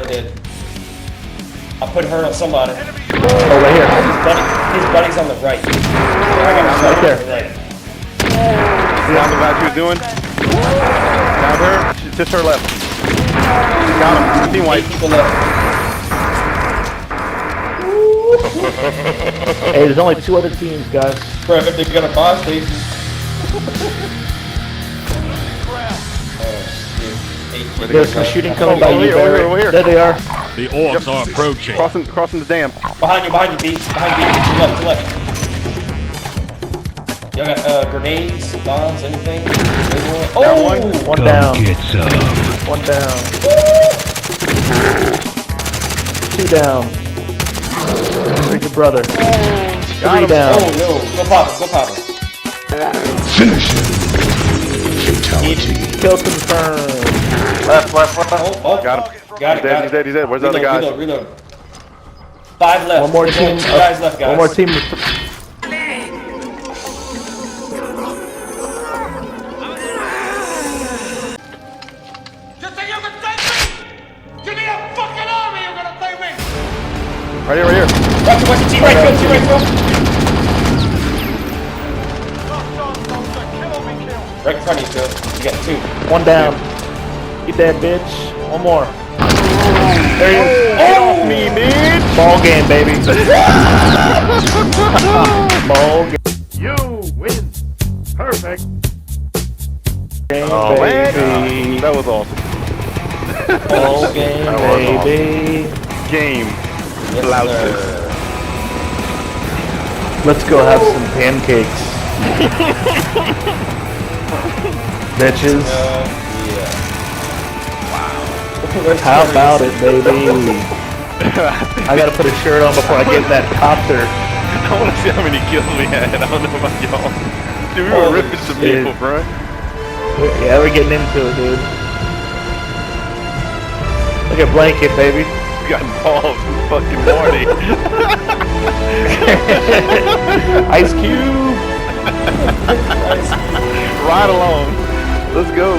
Dead. I'll put her on somebody. Oh, right here. His buddy's on the right. Right there. Right. Down the guy she was doing. Down her. She's just her left. Got him. Team white. 8 people left. Hey, there's only 2 other teams, guys. Bro, if they're gonna boss, please. There's some shooting coming by you, over Barry. here. There they are. The orcs are approaching. Crossing the dam. Behind you, B. Behind B. To left. Y'all got grenades, bombs, anything? Oh! Down one. One down. Get some. One down. 2 down. Where's your brother? 3 down. Oh, no. Go pop him. Finish him. Fatality. Kill confirmed. Left. Oh. Got him. Got it. He's dead. Where's the other guys? Reload. 5 left. One more team. 2 guys left, guys. One more team. Right here. Watch the team right, Phil. Right in front of you, Phil. You got 2. 1 down. Get that bitch. 1 more. There he is. Get off me, bitch! Ball game, baby. Ball game. You win. Perfect. Game, Oh, man. baby. That was awesome. Ball game, That was baby. Game. Yes, Loud. sir. Let's go have some pancakes. Bitches. Yeah. How about it, baby? I gotta put a shirt on before I get in that copter. I want to see how many kills we had. I don't know about y'all. Dude, we were ripping some people, bro. Yeah, we're getting into it, dude. Look at Blanket, baby. We got balls from fucking Marty. Ice Cube. Ride along. Let's go.